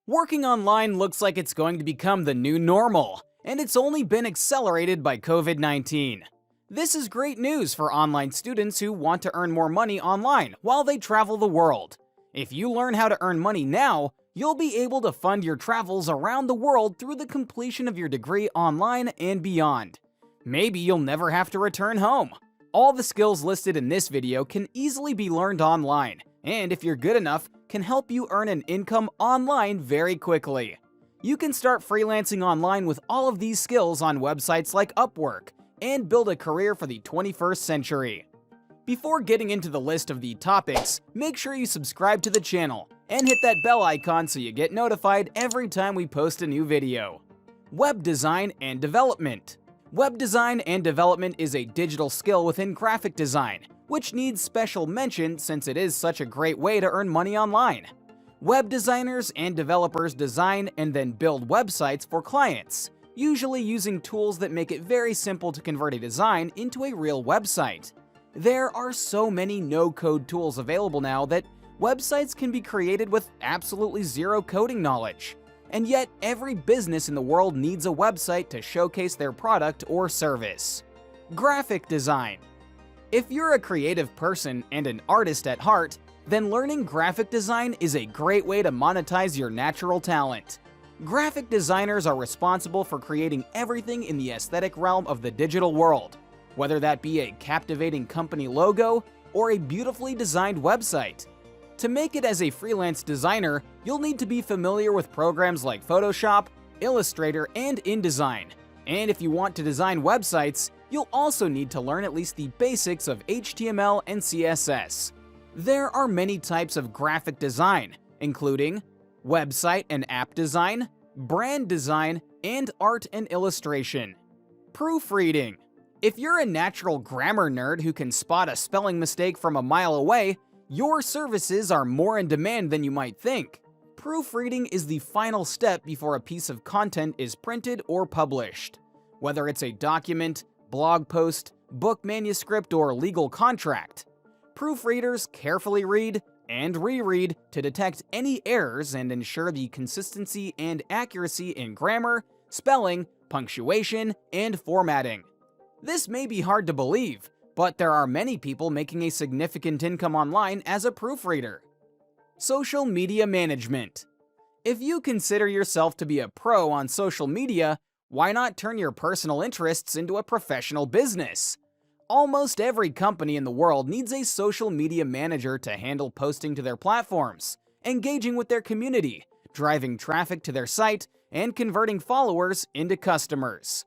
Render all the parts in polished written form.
Working online looks like it's going to become the new normal, and it's only been accelerated by COVID-19. This is great news for online students who want to earn more money online while they travel the world. If you learn how to earn money now, you'll be able to fund your travels around the world through the completion of your degree online and beyond. Maybe you'll never have to return home. All the skills listed in this video can easily be learned online, and if you're good enough, can help you earn an income online very quickly. You can start freelancing online with all of these skills on websites like Upwork and build a career for the 21st century. Before getting into the list of the topics, make sure you subscribe to the channel and hit that bell icon so you get notified every time we post a new video. Web design and development. Web design and development is a digital skill within graphic design, which needs special mention since it is such a great way to earn money online. Web designers and developers design and then build websites for clients, usually using tools that make it very simple to convert a design into a real website. There are so many no-code tools available now that websites can be created with absolutely zero coding knowledge. And yet, every business in the world needs a website to showcase their product or service. Graphic design. If you're a creative person and an artist at heart, then learning graphic design is a great way to monetize your natural talent. Graphic designers are responsible for creating everything in the aesthetic realm of the digital world, whether that be a captivating company logo or a beautifully designed website. To make it as a freelance designer, you'll need to be familiar with programs like Photoshop, Illustrator, and InDesign. And if you want to design websites, you'll also need to learn at least the basics of HTML and CSS. There are many types of graphic design, including website and app design, brand design, and art and illustration. Proofreading. If you're a natural grammar nerd who can spot a spelling mistake from a mile away, your services are more in demand than you might think. Proofreading is the final step before a piece of content is printed or published. Whether it's a document, blog post, book manuscript, or legal contract, proofreaders carefully read and reread to detect any errors and ensure the consistency and accuracy in grammar, spelling, punctuation, and formatting. This may be hard to believe, but there are many people making a significant income online as a proofreader. Social media management. If you consider yourself to be a pro on social media, why not turn your personal interests into a professional business? Almost every company in the world needs a social media manager to handle posting to their platforms, engaging with their community, driving traffic to their site, and converting followers into customers.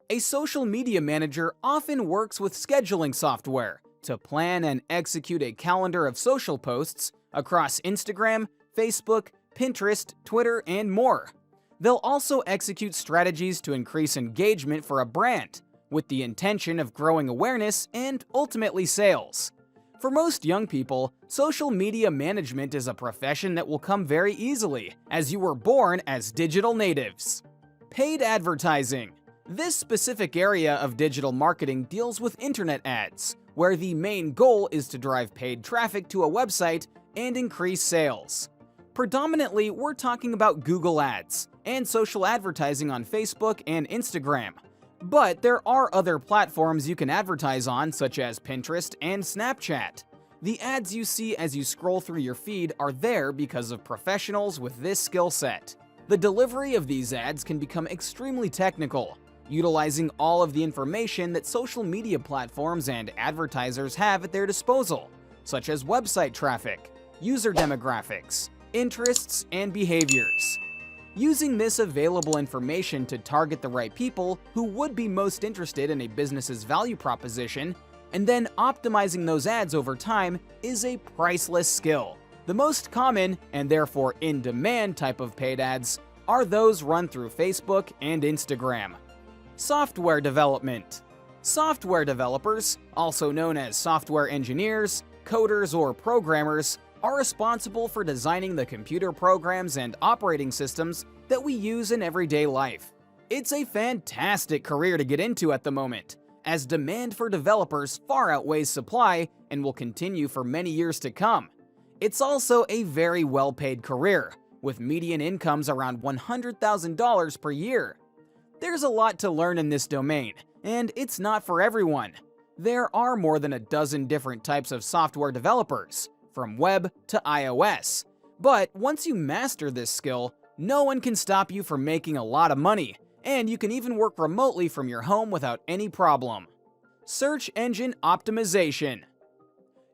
A social media manager often works with scheduling software to plan and execute a calendar of social posts across Instagram, Facebook, Pinterest, Twitter, and more. They'll also execute strategies to increase engagement for a brand, with the intention of growing awareness and ultimately sales. For most young people, social media management is a profession that will come very easily, as you were born as digital natives. Paid advertising. This specific area of digital marketing deals with internet ads, where the main goal is to drive paid traffic to a website and increase sales. Predominantly, we're talking about Google Ads and social advertising on Facebook and Instagram. But there are other platforms you can advertise on, such as Pinterest and Snapchat. The ads you see as you scroll through your feed are there because of professionals with this skill set. The delivery of these ads can become extremely technical, utilizing all of the information that social media platforms and advertisers have at their disposal, such as website traffic, user demographics, interests, and behaviors. Using this available information to target the right people who would be most interested in a business's value proposition, and then optimizing those ads over time is a priceless skill. The most common, and therefore in-demand type of paid ads, are those run through Facebook and Instagram. Software development. Software developers, also known as software engineers, coders, or programmers, are responsible for designing the computer programs and operating systems that we use in everyday life. It's a fantastic career to get into at the moment, as demand for developers far outweighs supply and will continue for many years to come. It's also a very well-paid career, with median incomes around $100,000 per year. There's a lot to learn in this domain, and it's not for everyone. There are more than a dozen different types of software developers, from web to iOS. But once you master this skill, no one can stop you from making a lot of money, and you can even work remotely from your home without any problem. Search engine optimization.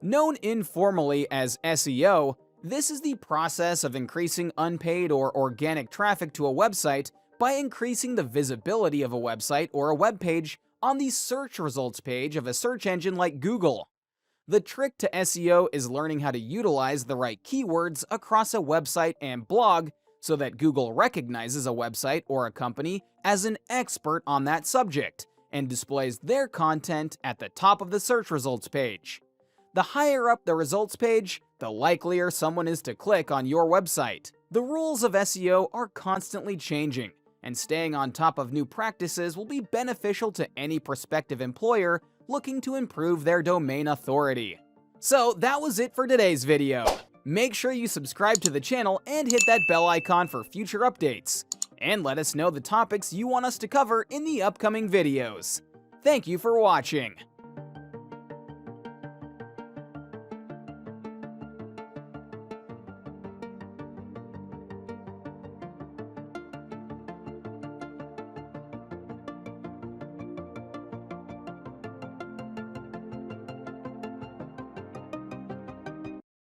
Known informally as SEO, this is the process of increasing unpaid or organic traffic to a website by increasing the visibility of a website or a web page on the search results page of a search engine like Google. The trick to SEO is learning how to utilize the right keywords across a website and blog so that Google recognizes a website or a company as an expert on that subject and displays their content at the top of the search results page. The higher up the results page, the likelier someone is to click on your website. The rules of SEO are constantly changing, and staying on top of new practices will be beneficial to any prospective employer looking to improve their domain authority. So that was it for today's video. Make sure you subscribe to the channel and hit that bell icon for future updates. And let us know the topics you want us to cover in the upcoming videos. Thank you for watching.